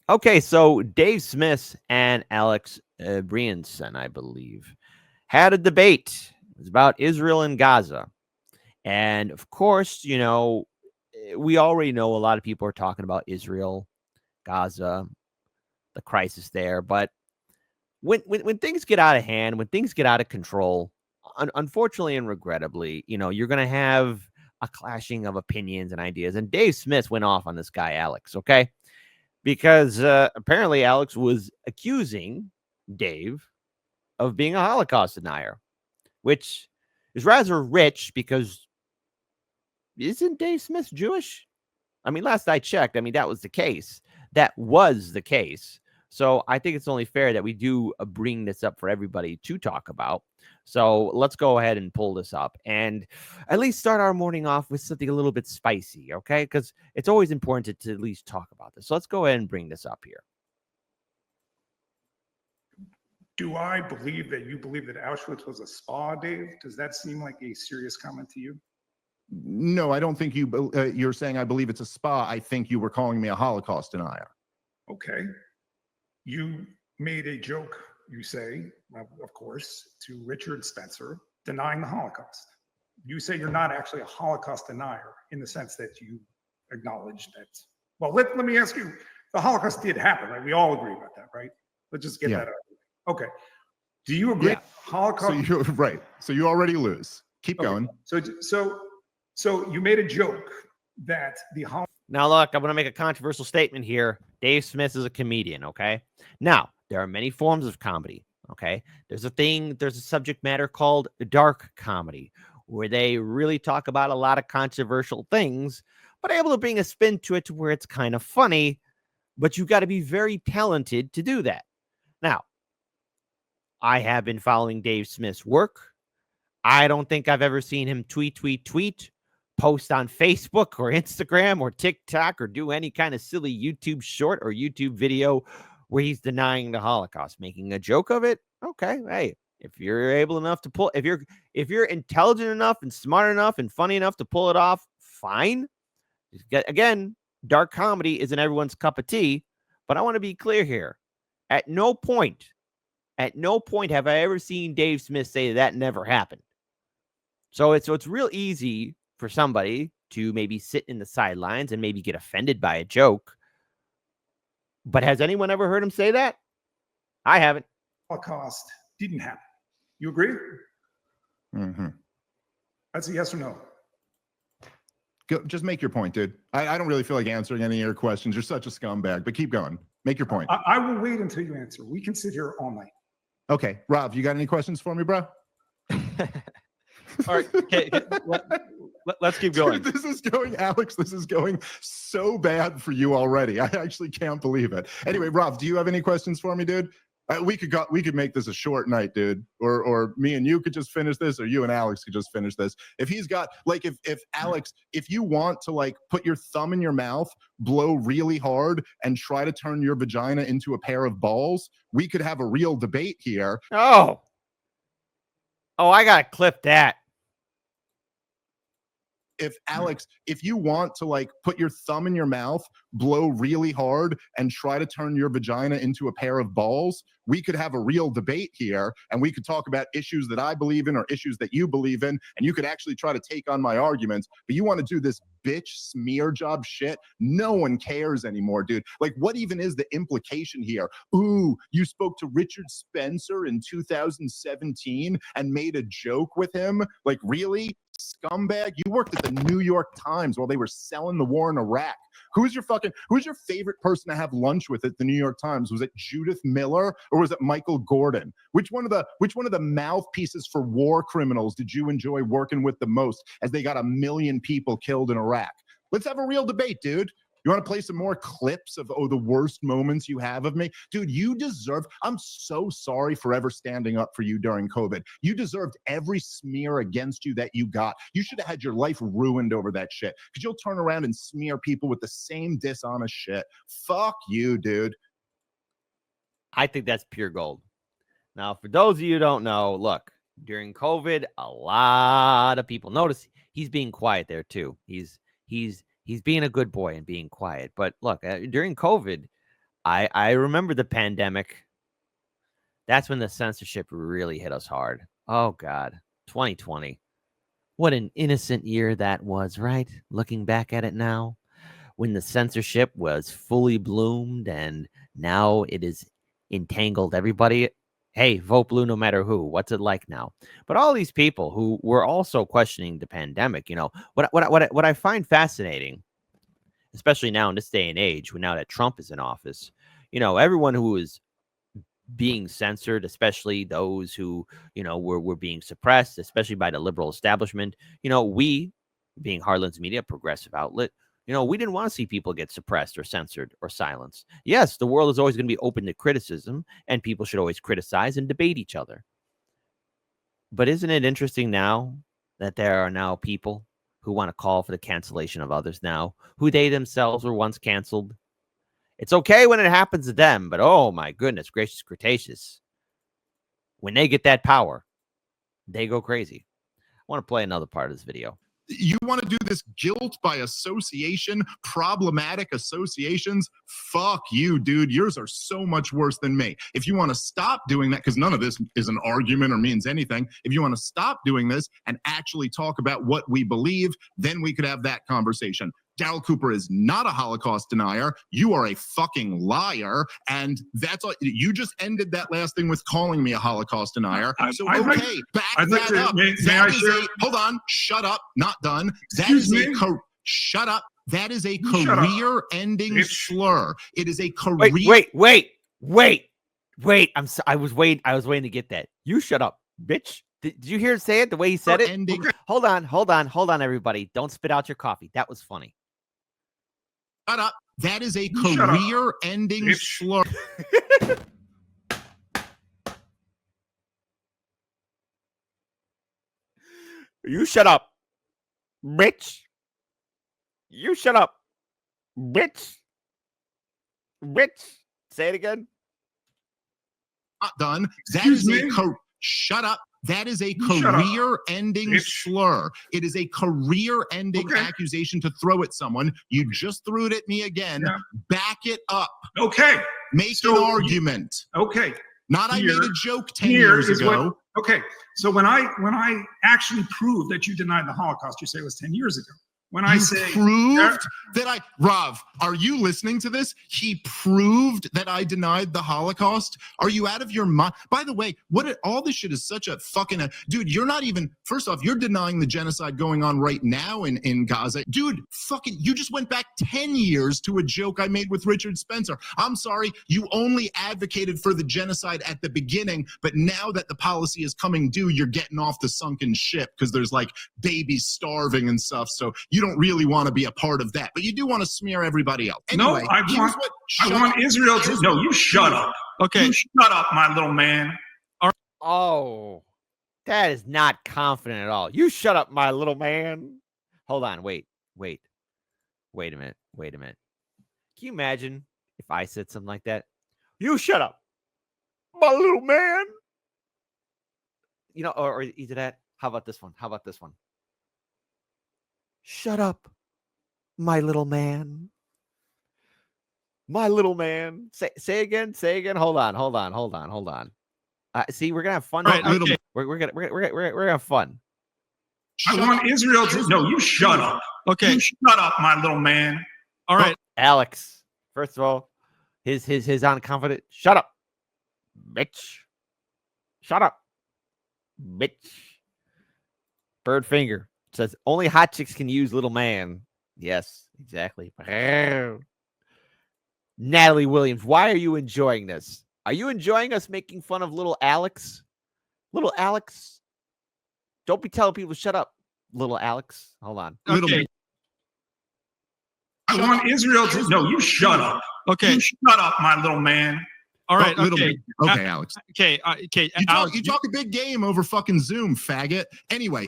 Okay, so Dave Smith and Alex Berenson, I believe, had a debate. It was about Israel and Gaza. And of course, we already know a lot of people are talking about Israel, Gaza, the crisis there. But when things get out of hand, when things get out of control, unfortunately and regrettably, you're going to have a clashing of opinions and ideas. And Dave Smith went off on this guy, Alex, okay? Because apparently Alex was accusing Dave of being a Holocaust denier, which is rather rich because isn't Dave Smith Jewish? I mean, last I checked, that was the case. That was the case. So I think it's only fair that we do bring this up for everybody to talk about. So let's go ahead and pull this up and at least start our morning off with something a little bit spicy, okay? Because it's always important to at least talk about this. So let's go ahead and bring this up here. Do I believe that you believe that Auschwitz was a spa, Dave? Does that seem like a serious comment to you? No, I don't think you're saying I believe it's a spa. I think you were calling me a Holocaust denier. Okay. You made a joke, you say, of course, to Richard Spencer denying the Holocaust. You say you're not actually a Holocaust denier in the sense that you acknowledge that. Well, let me ask you, the Holocaust did happen, right? We all agree about that, right? Let's just get that out of the way. Okay. Do you agree? Yeah. Holocaust. So you're right. So you already lose. Keep going. So you made a joke that the Holocaust. Now, look, I'm going to make a controversial statement here. Dave Smith is a comedian, okay? Now, there are many forms of comedy, okay? There's a subject matter called dark comedy, where they really talk about a lot of controversial things, but able to bring a spin to it to where it's kind of funny, but you got to be very talented to do that. Now, I have been following Dave Smith's work. I don't think I've ever seen him tweet, post on Facebook or Instagram or TikTok or do any kind of silly YouTube short or YouTube video where he's denying the Holocaust, making a joke of it. Okay, hey, if you're able enough to pull, if you're intelligent enough and smart enough and funny enough to pull it off, fine. Again, dark comedy isn't everyone's cup of tea, but I want to be clear here. At no point have I ever seen Dave Smith say that never happened. So it's real easy for somebody to maybe sit in the sidelines and maybe get offended by a joke. But has anyone ever heard him say that? I haven't. Holocaust didn't happen. You agree? Mm-hmm. That's a yes or no. Just make your point, dude. I don't really feel like answering any of your questions. You're such a scumbag, but keep going. Make your point. I will wait until you answer. We can sit here all night. Okay. Rob, you got any questions for me, bro? All right. Okay. Let's keep going. Dude, Alex, this is going so bad for you already. I actually can't believe it. Anyway, Rob, do you have any questions for me, dude? We could make this a short night, dude. Or me and you could just finish this, or you and Alex could just finish this. If he's got if Alex, if you want to put your thumb in your mouth, blow really hard, and try to turn your vagina into a pair of balls, we could have a real debate here. Oh, I gotta clip that. If you want to put your thumb in your mouth, blow really hard, and try to turn your vagina into a pair of balls, we could have a real debate here, and we could talk about issues that I believe in or issues that you believe in, and you could actually try to take on my arguments. But you want to do this bitch smear job shit? No one cares anymore, dude. What even is the implication here? Ooh, you spoke to Richard Spencer in 2017 and made a joke with him? Really? Scumbag, you worked at the New York Times while they were selling the war in Iraq. Who's your favorite person to have lunch with at the New York Times? Was it Judith Miller or was it Michael Gordon? Which one of the mouthpieces for war criminals did you enjoy working with the most, as they got 1 million people killed in Iraq? Let's have a real debate, dude. You want to play some more clips of the worst moments you have of me? Dude, I'm so sorry for ever standing up for you during COVID. You deserved every smear against you that you got. You should have had your life ruined over that shit, because you'll turn around and smear people with the same dishonest shit. Fuck you, dude. I think that's pure gold. Now, for those of you who don't know, look, during COVID, a lot of people notice he's being quiet there too. He's being a good boy and being quiet. But look, during COVID, I remember the pandemic. That's when the censorship really hit us hard. Oh God, 2020. What an innocent year that was, right? Looking back at it now, when the censorship was fully bloomed and now it is entangled everybody. Hey, vote blue no matter who. What's it like now? But all these people who were also questioning the pandemic, what I find fascinating, especially now in this day and age, when now that Trump is in office, everyone who is being censored, especially those who, were being suppressed, especially by the liberal establishment. We, being Harlan's Media, progressive outlet, we didn't want to see people get suppressed or censored or silenced. Yes, the world is always going to be open to criticism, and people should always criticize and debate each other. But isn't it interesting now that there are now people who want to call for the cancellation of others now, who they themselves were once canceled? It's okay when it happens to them, but oh my goodness gracious Cretaceous, when they get that power, they go crazy. I want to play another part of this video. You want to do this guilt by association, problematic associations? Fuck you, dude. Yours are so much worse than me. If you want to stop doing that, because none of this is an argument or means anything, if you want to stop doing this and actually talk about what we believe, then we could have that conversation. Darryl Cooper is not a Holocaust denier. You are a fucking liar. And that's all. You just ended that last thing with calling me a Holocaust denier. So, okay, back that up. Hold on. Shut up. Not done. That is shut up. That is a career-ending slur. It is a career. Wait. I was waiting to get that. You shut up, bitch. Did you hear him say it the way he said it? Okay. Hold on, everybody. Don't spit out your coffee. That was funny. Shut up. That is a career-ending slur. You shut up, bitch. You shut up, bitch. Bitch. Say it again. Not done. That is a shut up. That is a career-ending slur. It is a career-ending accusation to throw at someone. You just threw it at me again. Yeah. Back it up. Okay. Make an argument. Okay. Not I made a joke 10 years ago. Okay. So when I actually proved that you denied the Holocaust, you say it was 10 years ago. When I say proved that Rav, are you listening to this? He proved that I denied the Holocaust. Are you out of your mind? By the way, all this shit is such a fucking dude. You're not even, first off, you're denying the genocide going on right now in Gaza. Dude, you just went back 10 years to a joke I made with Richard Spencer. I'm sorry, you only advocated for the genocide at the beginning, but now that the policy is coming due, you're getting off the sunken ship because there's like babies starving and stuff. So you don't really want to be a part of that, but you do want to smear everybody else. Anyway, no, I want Israel to. No, you shut up. Okay, you shut up, my little man. Oh, that is not confident at all. You shut up, my little man. Hold on, wait a minute. Can you imagine if I said something like that? You shut up, my little man. Or either that. How about this one? Shut up, my little man. My little man. Say again. Hold on. See, we're gonna have fun. Right, okay. We're gonna have fun. I want Israel to. No, you shut up. Okay. You shut up, my little man. All right, Alex. First of all, his unconfident. Shut up, bitch. Shut up, bitch. Bird finger says only hot chicks can use little man. Yes, exactly. Natalie Williams, why are you enjoying this? Are you enjoying us making fun of little Alex? Little Alex? Don't be telling people to shut up, little Alex. Hold on. Okay. I want Israel to. No, you shut up. Okay. You shut up, my little man. All right. Okay. Okay, Alex. Okay. You talk a big game over fucking Zoom, faggot. Anyway.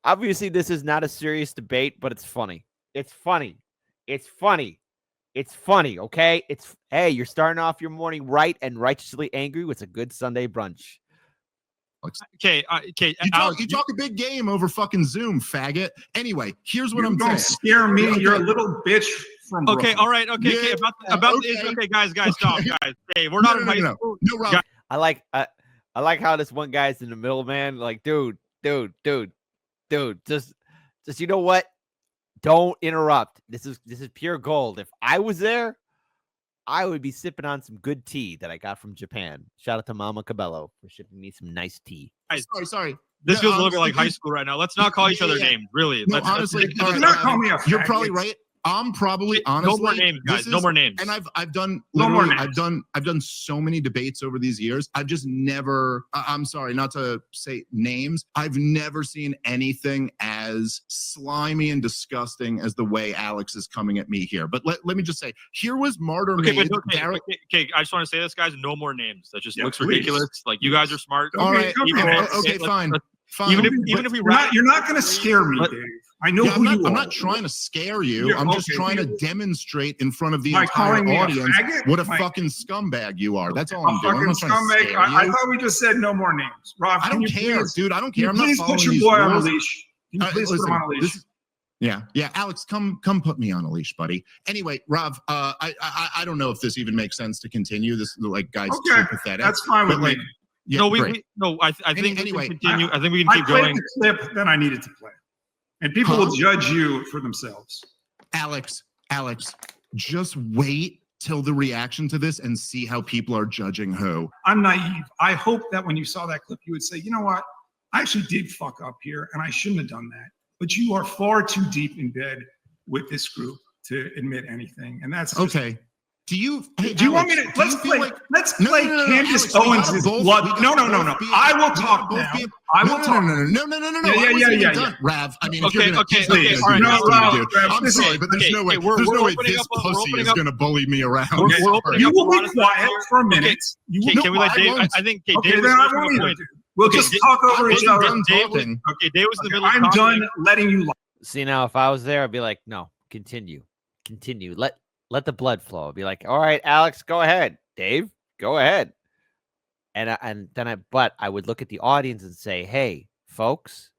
Obviously, this is not a serious debate, but it's funny. It's funny. Okay. Hey, you're starting off your morning right and righteously angry with a good Sunday brunch. Okay, okay. You talk a big game over fucking Zoom, faggot. Anyway, here's what You I'm don't saying. scare me. Okay. You're a little bitch from Okay, Brooklyn. all right, okay, Yeah, okay. About okay. the okay, guys, stop, Okay. guys. Hey, we're not in high No, school. Rob. Guys, I like how this one guy's in the middle, man. Like, dude, just you know what? Don't interrupt. This is pure gold. If I was there, I would be sipping on some good tea that I got from Japan. Shout out to Mama Cabello for shipping me some nice tea. Sorry. this No, feels a little bit like honestly, high school right now. Let's not call each other Yeah. names, really. No, Let's honestly, let's- all Do right, not Rob, call me a you're faggot. probably right. I'm probably no honestly more names, guys. No more names. And I've done No more literally names. I've done so many debates over these years. I've just never I'm sorry not to say names. I've never seen anything as slimy and disgusting as the way Alex is coming at me here. But let me just say, here was martyr Okay, made. but Darryl- okay, I just want to say this, guys. No more names. That just Yeah, looks please. ridiculous. Like you guys are smart. all right, Don't be people- an okay, let's- fine. let's- Fine. Even But- if we You're not going to scare me, But- Dave. I know Yeah, who you I'm are. not trying to scare you. Yeah, I'm just okay, trying to you- demonstrate in front of the By entire calling me a audience faggot? what a Like- fucking scumbag you are. That's all A I'm doing. I'm fucking not trying to scumbag. scare I you. thought we just said no more names. Rob, I can don't you care, please, dude. I don't can you care. I'm not please following put your these boy on a rules. leash? Can you please Listen, put him on a leash? yeah, Alex, come put me on a leash, buddy. Anyway, Rob, I don't know if this even makes sense to continue. This like guys Okay, too pathetic. That's fine with But like, me. yeah, no, great. I think Anyway, we can continue. I think we can I keep played going. the clip that I needed to play. And people Huh? will judge you for themselves. Alex, just wait till the reaction to this and see how people are judging who. I'm naive. I hope that when you saw that clip, you would say, you know what? I actually did fuck up here and I shouldn't have done that. But you are far too deep in bed with this group to admit anything. And that's just, Okay. Do you want me to let's play No, play no, Candace Alex, we Owens' gotta both- blood. we gotta No. both be- I will we talk gotta both now. be- I will no, talk. No. Yeah, I wasn't even yeah. done. Rav, I mean, if Okay, you're gonna, okay, this is okay, this all right. is No, nasty, Rav, dude. Rav, I'm listen, sorry, but there's okay, no way. okay, we're There's no way opening this up a- we're pussy opening is up- gonna bully me around. We're Sorry. opening You up will a lot be of stuff quiet here. for a Okay, minute. You will Okay, be can we let I Dave? won't. I think Okay, Dave then was I making won't a either. point. Dude. We'll Okay, just Dave- talk over I each wasn't other. done Dave was, talking. okay, Dave was in the middle I'm of talking. done letting you lie. See, now if I was there, I'd be like, no, continue. Let the blood flow. I'd be like, all right, Alex, go ahead. Dave, go ahead. But I would look at the audience and say, hey, folks,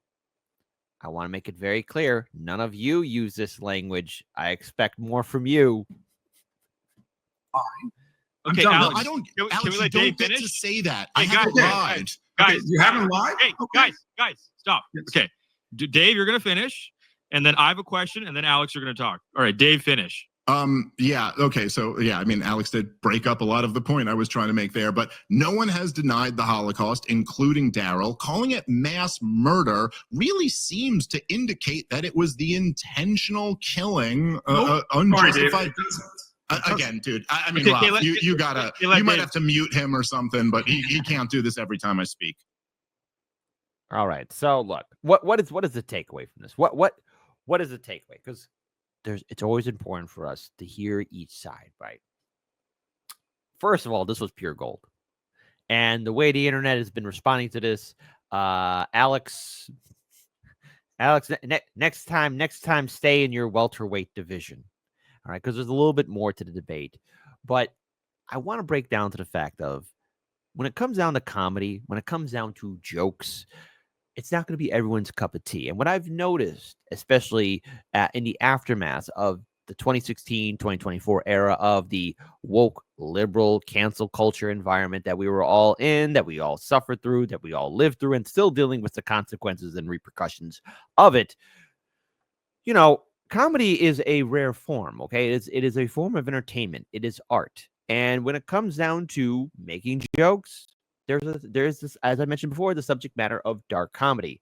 I want to make it very clear. None of you use this language. I expect more from you. Okay, done. Alex, I don't. can we Alex, let you don't Dave get to finish? say that. Hey, I haven't guys, lied. Guys, You haven't lied? Hey, Okay. guys, stop. Yes. Okay, Dave, you're gonna finish, and then I have a question, and then Alex, you're gonna talk. All right, Dave, finish. Yeah, okay, so yeah, I mean, Alex did break up a lot of the point I was trying to make there, but no one has denied the Holocaust, including Darryl. Calling it mass murder really seems to indicate that it was the intentional killing, Nope. Sorry, Dave, unjustified. it doesn't. Again, dude, I mean, Okay, Rob, let- you gotta, okay, let you might Dave- have to mute him or something, but he can't do this every time I speak. All right. So look, what is the takeaway from this? What is the takeaway? Because it's always important for us to hear each side, right? First of all, this was pure gold. And the way the internet has been responding to this, Alex, next time, stay in your welterweight division. All right, because there's a little bit more to the debate. But I want to break down to the fact of when it comes down to comedy, when it comes down to jokes, it's not going to be everyone's cup of tea. And what I've noticed, especially in the aftermath of the 2016, 2024 era of the woke, liberal, cancel culture environment that we were all in, that we all suffered through, that we all lived through, and still dealing with the consequences and repercussions of it. You know, comedy is a rare form, okay? It is a form of entertainment. It is art. And when it comes down to making jokes, there's this, as I mentioned before, the subject matter of dark comedy.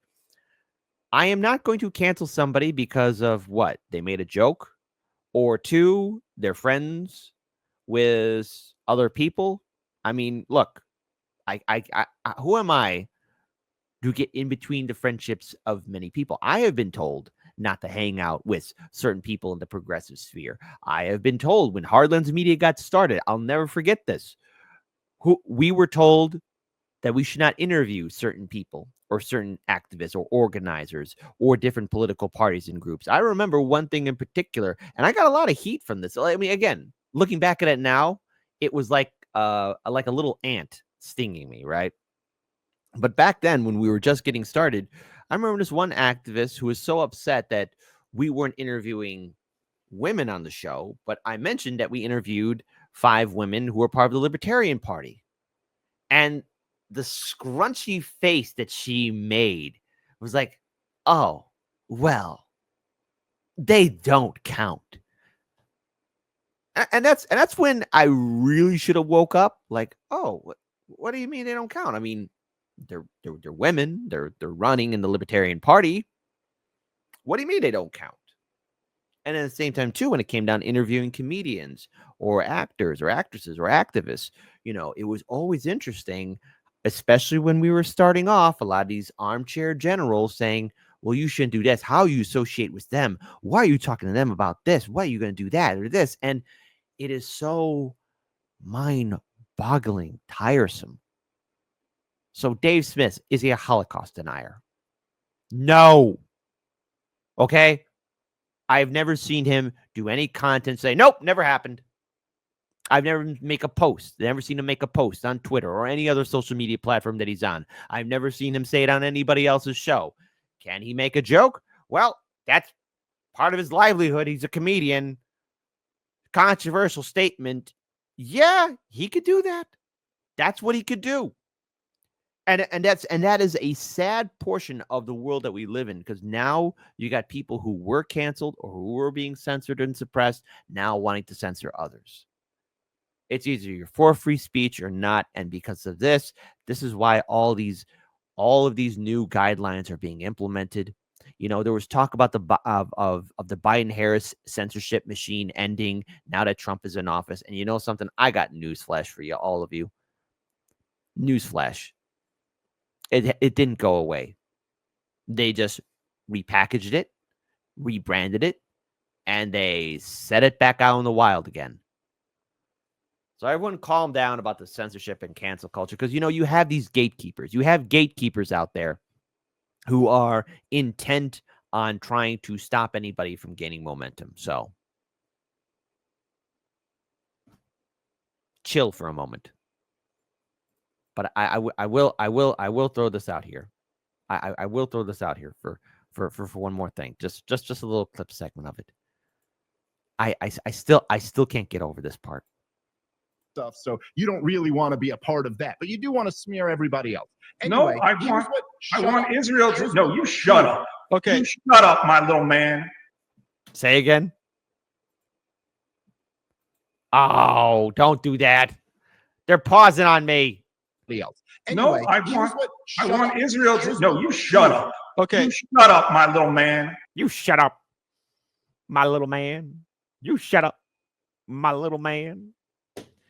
I am not going to cancel somebody because of what? They made a joke, or two, they're friends with other people. I mean, look, I who am I to get in between the friendships of many people? I have been told not to hang out with certain people in the progressive sphere. I have been told when Hardlands Media got started, I'll never forget this. We were told that we should not interview certain people or certain activists or organizers or different political parties and groups. I remember one thing in particular, and I got a lot of heat from this. I mean, again, looking back at it now, it was like a little ant stinging me, right? But back then, when we were just getting started, I remember this one activist who was so upset that we weren't interviewing women on the show, but I mentioned that we interviewed 5 women who were part of the Libertarian Party. And the scrunchy face that she made was like, oh, well, they don't count. And that's when I really should have woke up. Like, oh, what do you mean they don't count? I mean, they're women. They're running in the Libertarian Party. What do you mean they don't count? And at the same time, too, when it came down to interviewing comedians or actors or actresses or activists, it was always interesting, especially when we were starting off, a lot of these armchair generals saying, well, you shouldn't do this. How you associate with them? Why are you talking to them about this? Why are you going to do that or this? And it is so mind-boggling, tiresome. So Dave Smith, is he a Holocaust denier? No. Okay? I've never seen him do any content say, nope, never happened. I've never make a post. Never seen him make a post on Twitter or any other social media platform that he's on. I've never seen him say it on anybody else's show. Can he make a joke? Well, that's part of his livelihood. He's a comedian. Controversial statement. Yeah, he could do that. That's what he could do. And that is a sad portion of the world that we live in, because now you got people who were canceled or who were being censored and suppressed now wanting to censor others. It's either you're for free speech or not, and because of this is why all of these new guidelines are being implemented. There was talk about the Biden-Harris censorship machine ending now that Trump is in office. And you know something? I got newsflash for you, all of you. Newsflash. It didn't go away. They just repackaged it, rebranded it, and they set it back out in the wild again. So everyone calm down about the censorship and cancel culture, because, you have these gatekeepers. You have gatekeepers out there who are intent on trying to stop anybody from gaining momentum. So chill for a moment. But I will throw this out here. I will throw this out here for one more thing. Just a little clip segment of it. I still can't get over this part. Stuff, so you don't really want to be a part of that, but you do want to smear everybody else. Anyway, No, I want Israel to. No, you shut up. Okay. You shut up, my little man. Say again. Oh, don't do that. They're pausing on me. Else. Anyway, No, I want Israel to. No, you shut up. Okay. You shut up, my little man. You shut up, my little man. You shut up, my little man.